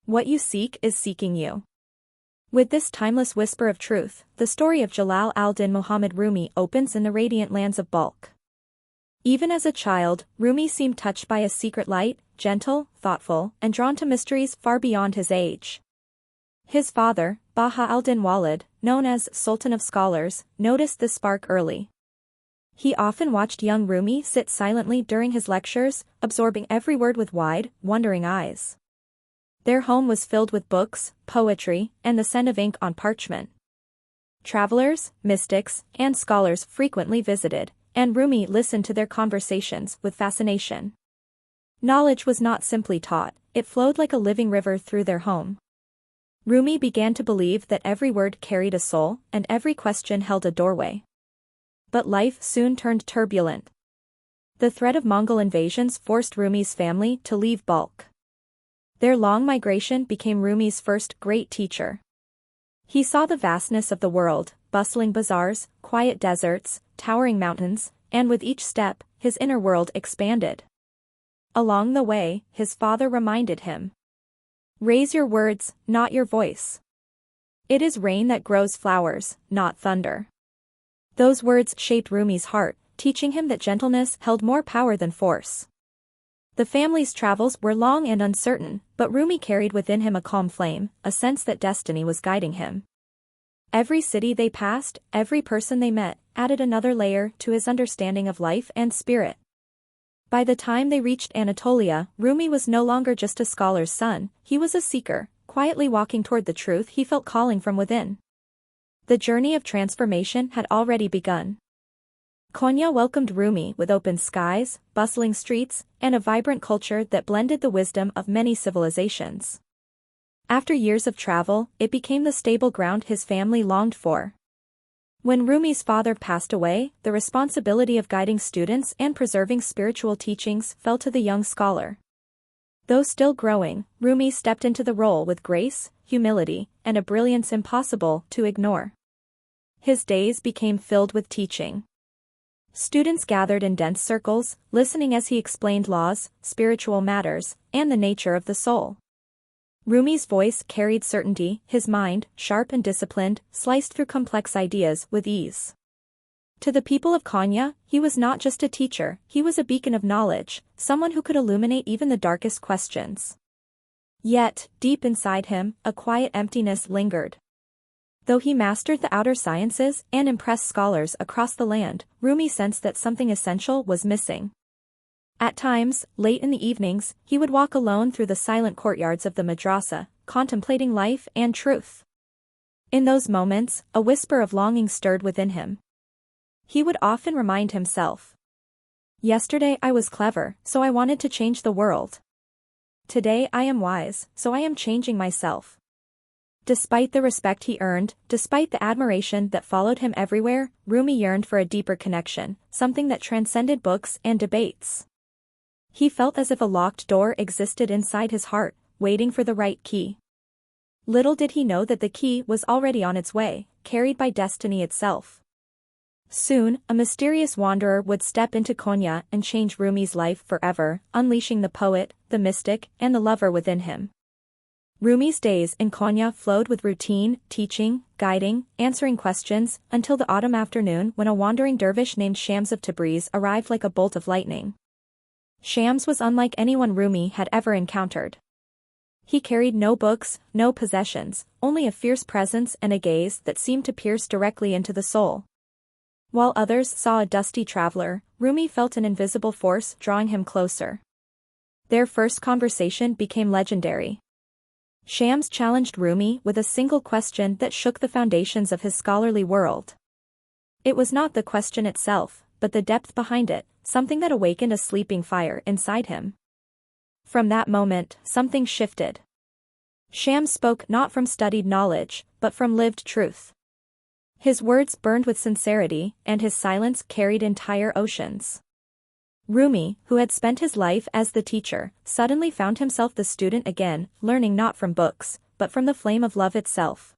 What you seek is seeking you. With this timeless whisper of truth, the story of Jalāl al-Dīn Muhammad Rūmī opens in the radiant lands of Balkh. Even as a child, Rumi seemed touched by a secret light, gentle, thoughtful, and drawn to mysteries far beyond his age. His father, Baha al-Din Walid, known as Sultan of Scholars, noticed this spark early. He often watched young Rumi sit silently during his lectures, absorbing every word with wide, wondering eyes. Their home was filled with books, poetry, and the scent of ink on parchment. Travelers, mystics, and scholars frequently visited, and Rumi listened to their conversations with fascination. Knowledge was not simply taught, it flowed like a living river through their home. Rumi began to believe that every word carried a soul, and every question held a doorway. But life soon turned turbulent. The threat of Mongol invasions forced Rumi's family to leave Balkh. Their long migration became Rumi's first great teacher. He saw the vastness of the world, bustling bazaars, quiet deserts, towering mountains, and with each step, his inner world expanded. Along the way, his father reminded him. Raise your words, not your voice. It is rain that grows flowers, not thunder. Those words shaped Rumi's heart, teaching him that gentleness held more power than force. The family's travels were long and uncertain, but Rumi carried within him a calm flame, a sense that destiny was guiding him. Every city they passed, every person they met, added another layer to his understanding of life and spirit. By the time they reached Anatolia, Rumi was no longer just a scholar's son, he was a seeker, quietly walking toward the truth he felt calling from within. The journey of transformation had already begun. Konya welcomed Rumi with open skies, bustling streets, and a vibrant culture that blended the wisdom of many civilizations. After years of travel, it became the stable ground his family longed for. When Rumi's father passed away, the responsibility of guiding students and preserving spiritual teachings fell to the young scholar. Though still growing, Rumi stepped into the role with grace, humility, and a brilliance impossible to ignore. His days became filled with teaching. Students gathered in dense circles, listening as he explained laws, spiritual matters, and the nature of the soul. Rumi's voice carried certainty, his mind, sharp and disciplined, sliced through complex ideas with ease. To the people of Konya, he was not just a teacher, he was a beacon of knowledge, someone who could illuminate even the darkest questions. Yet, deep inside him, a quiet emptiness lingered. Though he mastered the outer sciences and impressed scholars across the land, Rumi sensed that something essential was missing. At times, late in the evenings, he would walk alone through the silent courtyards of the madrasa, contemplating life and truth. In those moments, a whisper of longing stirred within him. He would often remind himself. Yesterday I was clever, so I wanted to change the world. Today I am wise, so I am changing myself. Despite the respect he earned, despite the admiration that followed him everywhere, Rumi yearned for a deeper connection, something that transcended books and debates. He felt as if a locked door existed inside his heart, waiting for the right key. Little did he know that the key was already on its way, carried by destiny itself. Soon, a mysterious wanderer would step into Konya and change Rumi's life forever, unleashing the poet, the mystic, and the lover within him. Rumi's days in Konya flowed with routine, teaching, guiding, answering questions, until the autumn afternoon when a wandering dervish named Shams of Tabriz arrived like a bolt of lightning. Shams was unlike anyone Rumi had ever encountered. He carried no books, no possessions, only a fierce presence and a gaze that seemed to pierce directly into the soul. While others saw a dusty traveler, Rumi felt an invisible force drawing him closer. Their first conversation became legendary. Shams challenged Rumi with a single question that shook the foundations of his scholarly world. It was not the question itself, but the depth behind it, something that awakened a sleeping fire inside him. From that moment, something shifted. Shams spoke not from studied knowledge, but from lived truth. His words burned with sincerity, and his silence carried entire oceans. Rumi, who had spent his life as the teacher, suddenly found himself the student again, learning not from books, but from the flame of love itself.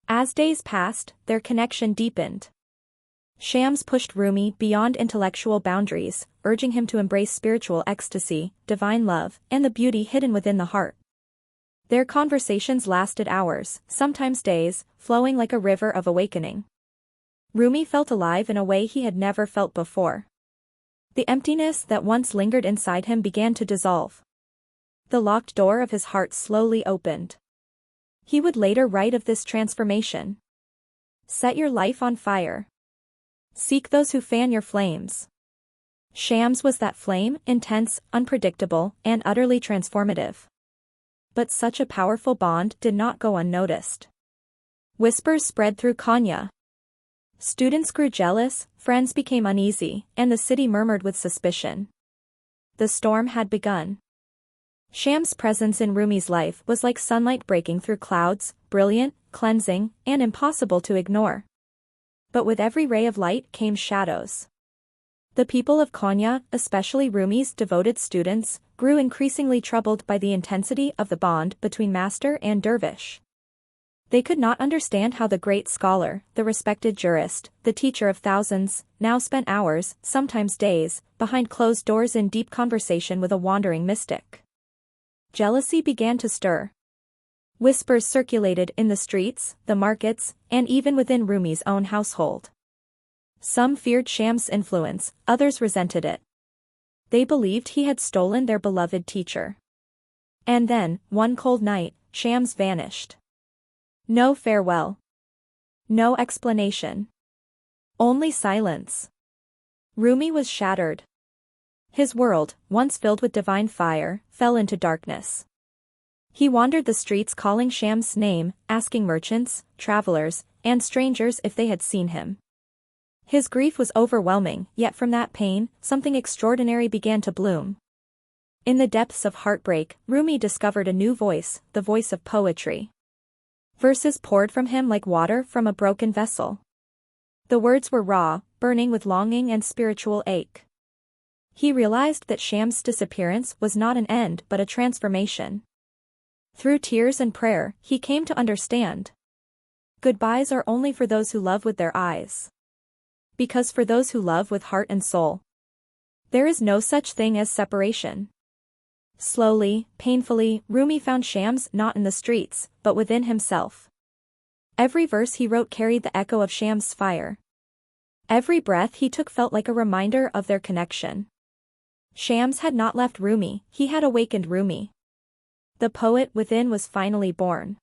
As days passed, their connection deepened. Shams pushed Rumi beyond intellectual boundaries, urging him to embrace spiritual ecstasy, divine love, and the beauty hidden within the heart. Their conversations lasted hours, sometimes days, flowing like a river of awakening. Rumi felt alive in a way he had never felt before. The emptiness that once lingered inside him began to dissolve. The locked door of his heart slowly opened. He would later write of this transformation. Set your life on fire. Seek those who fan your flames. Shams was that flame, intense, unpredictable, and utterly transformative. But such a powerful bond did not go unnoticed. Whispers spread through Konya. Students grew jealous, friends became uneasy, and the city murmured with suspicion. The storm had begun. Shams' presence in Rumi's life was like sunlight breaking through clouds, brilliant, cleansing, and impossible to ignore. But with every ray of light came shadows. The people of Konya, especially Rumi's devoted students, grew increasingly troubled by the intensity of the bond between master and dervish. They could not understand how the great scholar, the respected jurist, the teacher of thousands, now spent hours, sometimes days, behind closed doors in deep conversation with a wandering mystic. Jealousy began to stir. Whispers circulated in the streets, the markets, and even within Rumi's own household. Some feared Shams' influence, others resented it. They believed he had stolen their beloved teacher. And then, one cold night, Shams vanished. No farewell. No explanation. Only silence. Rumi was shattered. His world, once filled with divine fire, fell into darkness. He wandered the streets calling Shams' name, asking merchants, travelers, and strangers if they had seen him. His grief was overwhelming, yet from that pain, something extraordinary began to bloom. In the depths of heartbreak, Rumi discovered a new voice, the voice of poetry. Verses poured from him like water from a broken vessel. The words were raw, burning with longing and spiritual ache. He realized that Shams' disappearance was not an end but a transformation. Through tears and prayer, he came to understand. Goodbyes are only for those who love with their eyes. Because for those who love with heart and soul, there is no such thing as separation. Slowly, painfully, Rumi found Shams not in the streets, but within himself. Every verse he wrote carried the echo of Shams' fire. Every breath he took felt like a reminder of their connection. Shams had not left Rumi, he had awakened Rumi. The poet within was finally born.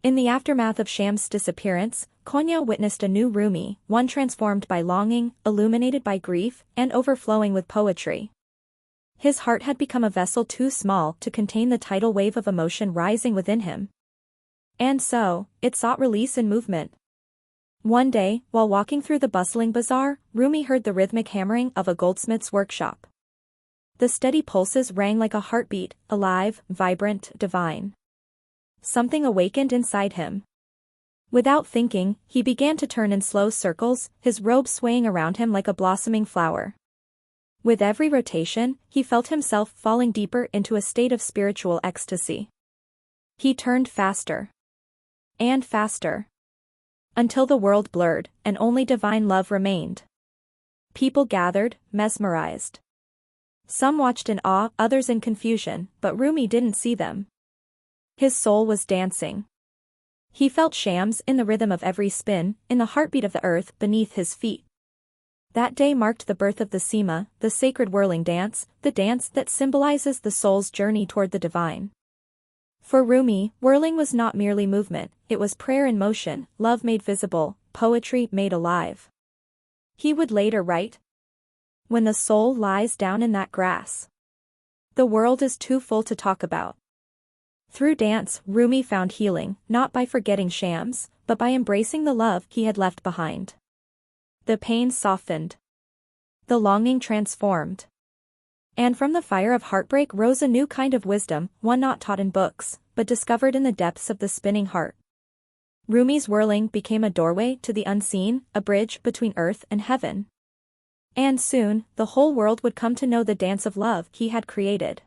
In the aftermath of Shams' disappearance, Konya witnessed a new Rumi, one transformed by longing, illuminated by grief, and overflowing with poetry. His heart had become a vessel too small to contain the tidal wave of emotion rising within him. And so, it sought release in movement. One day, while walking through the bustling bazaar, Rumi heard the rhythmic hammering of a goldsmith's workshop. The steady pulses rang like a heartbeat, alive, vibrant, divine. Something awakened inside him. Without thinking, he began to turn in slow circles, his robe swaying around him like a blossoming flower. With every rotation, he felt himself falling deeper into a state of spiritual ecstasy. He turned faster. And faster. Until the world blurred, and only divine love remained. People gathered, mesmerized. Some watched in awe, others in confusion, but Rumi didn't see them. His soul was dancing. He felt Shams in the rhythm of every spin, in the heartbeat of the earth beneath his feet. That day marked the birth of the Sima, the sacred whirling dance, the dance that symbolizes the soul's journey toward the divine. For Rumi, whirling was not merely movement, it was prayer in motion, love made visible, poetry made alive. He would later write, "When the soul lies down in that grass, the world is too full to talk about." Through dance, Rumi found healing, not by forgetting Shams, but by embracing the love he had left behind. The pain softened. The longing transformed. And from the fire of heartbreak rose a new kind of wisdom, one not taught in books, but discovered in the depths of the spinning heart. Rumi's whirling became a doorway to the unseen, a bridge between earth and heaven. And soon, the whole world would come to know the dance of love he had created.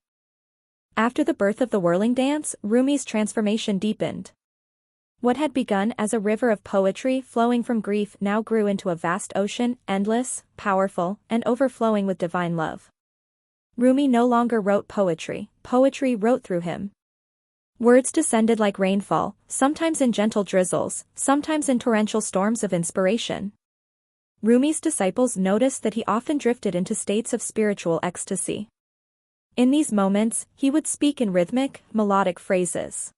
After the birth of the whirling dance, Rumi's transformation deepened. What had begun as a river of poetry flowing from grief now grew into a vast ocean, endless, powerful, and overflowing with divine love. Rumi no longer wrote poetry, poetry wrote through him. Words descended like rainfall, sometimes in gentle drizzles, sometimes in torrential storms of inspiration. Rumi's disciples noticed that he often drifted into states of spiritual ecstasy. In these moments, he would speak in rhythmic, melodic phrases.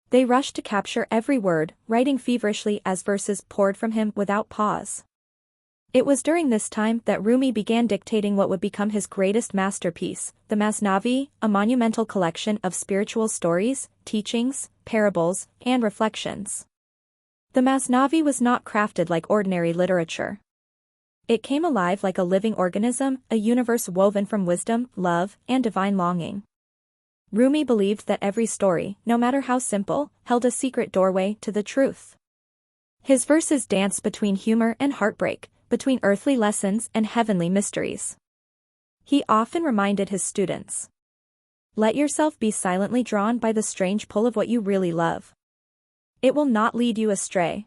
They rushed to capture every word, writing feverishly as verses poured from him without pause. It was during this time that Rumi began dictating what would become his greatest masterpiece, the Masnavi, a monumental collection of spiritual stories, teachings, parables, and reflections. The Masnavi was not crafted like ordinary literature. It came alive like a living organism, a universe woven from wisdom, love, and divine longing. Rumi believed that every story, no matter how simple, held a secret doorway to the truth. His verses danced between humor and heartbreak, between earthly lessons and heavenly mysteries. He often reminded his students, "Let yourself be silently drawn by the strange pull of what you really love. It will not lead you astray."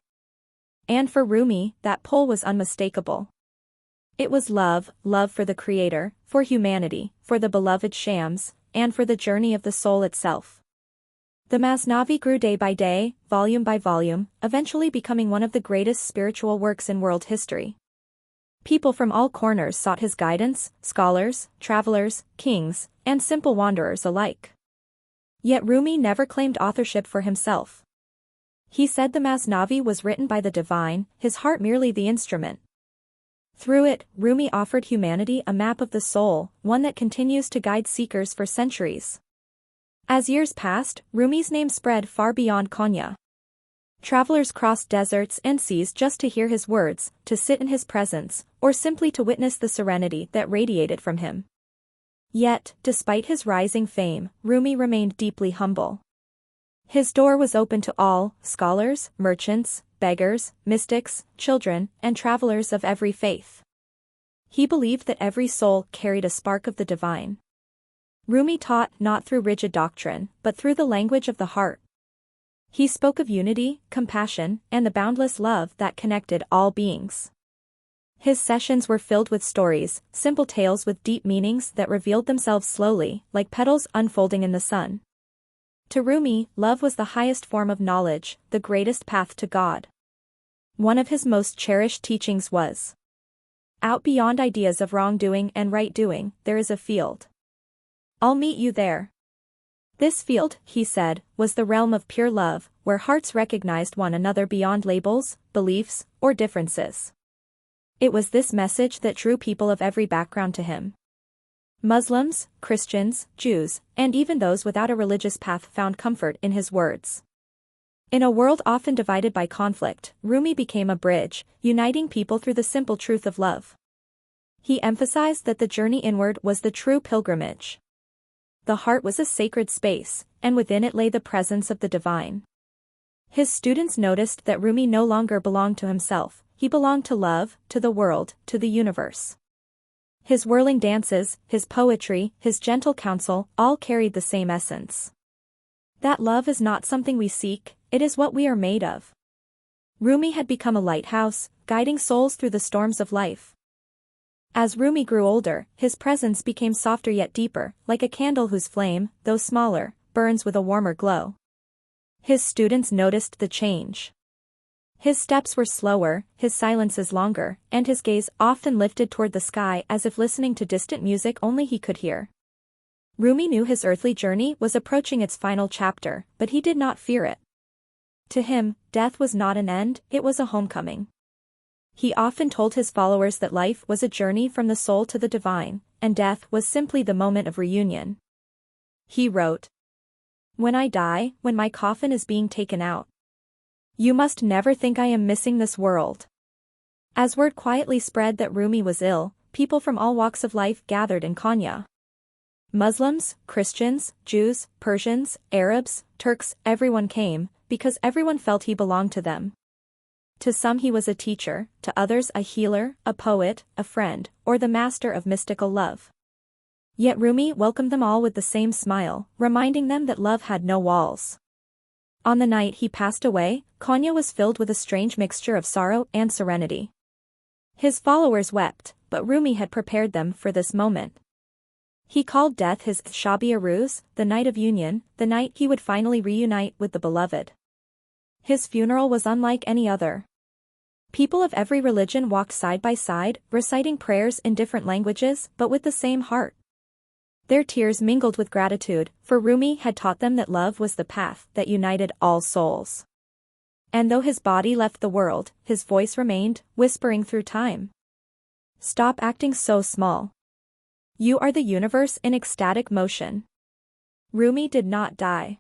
And for Rumi, that pull was unmistakable. It was love, love for the Creator, for humanity, for the beloved Shams, and for the journey of the soul itself. The Masnavi grew day by day, volume by volume, eventually becoming one of the greatest spiritual works in world history. People from all corners sought his guidance, scholars, travelers, kings, and simple wanderers alike. Yet Rumi never claimed authorship for himself. He said the Masnavi was written by the divine, his heart merely the instrument. Through it, Rumi offered humanity a map of the soul, one that continues to guide seekers for centuries. As years passed, Rumi's name spread far beyond Konya. Travelers crossed deserts and seas just to hear his words, to sit in his presence, or simply to witness the serenity that radiated from him. Yet, despite his rising fame, Rumi remained deeply humble. His door was open to all, scholars, merchants, beggars, mystics, children, and travelers of every faith. He believed that every soul carried a spark of the divine. Rumi taught not through rigid doctrine, but through the language of the heart. He spoke of unity, compassion, and the boundless love that connected all beings. His sessions were filled with stories, simple tales with deep meanings that revealed themselves slowly, like petals unfolding in the sun. To Rumi, love was the highest form of knowledge, the greatest path to God. One of his most cherished teachings was, "Out beyond ideas of wrongdoing and right doing, there is a field. I'll meet you there." This field, he said, was the realm of pure love, where hearts recognized one another beyond labels, beliefs, or differences. It was this message that drew people of every background to him. Muslims, Christians, Jews, and even those without a religious path found comfort in his words. In a world often divided by conflict, Rumi became a bridge, uniting people through the simple truth of love. He emphasized that the journey inward was the true pilgrimage. The heart was a sacred space, and within it lay the presence of the divine. His students noticed that Rumi no longer belonged to himself, he belonged to love, to the world, to the universe. His whirling dances, his poetry, his gentle counsel, all carried the same essence. That love is not something we seek, it is what we are made of. Rumi had become a lighthouse, guiding souls through the storms of life. As Rumi grew older, his presence became softer yet deeper, like a candle whose flame, though smaller, burns with a warmer glow. His students noticed the change. His steps were slower, his silences longer, and his gaze often lifted toward the sky as if listening to distant music only he could hear. Rumi knew his earthly journey was approaching its final chapter, but he did not fear it. To him, death was not an end, it was a homecoming. He often told his followers that life was a journey from the soul to the divine, and death was simply the moment of reunion. He wrote, "When I die, when my coffin is being taken out, you must never think I am missing this world." As word quietly spread that Rumi was ill, people from all walks of life gathered in Konya. Muslims, Christians, Jews, Persians, Arabs, Turks, everyone came, because everyone felt he belonged to them. To some he was a teacher, to others a healer, a poet, a friend, or the master of mystical love. Yet Rumi welcomed them all with the same smile, reminding them that love had no walls. On the night he passed away, Konya was filled with a strange mixture of sorrow and serenity. His followers wept, but Rumi had prepared them for this moment. He called death his Shab-e-Aruz, the night of union, the night he would finally reunite with the beloved. His funeral was unlike any other. People of every religion walked side by side, reciting prayers in different languages but with the same heart. Their tears mingled with gratitude, for Rumi had taught them that love was the path that united all souls. And though his body left the world, his voice remained, whispering through time. Stop acting so small. You are the universe in ecstatic motion. Rumi did not die.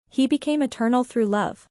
He became eternal through love.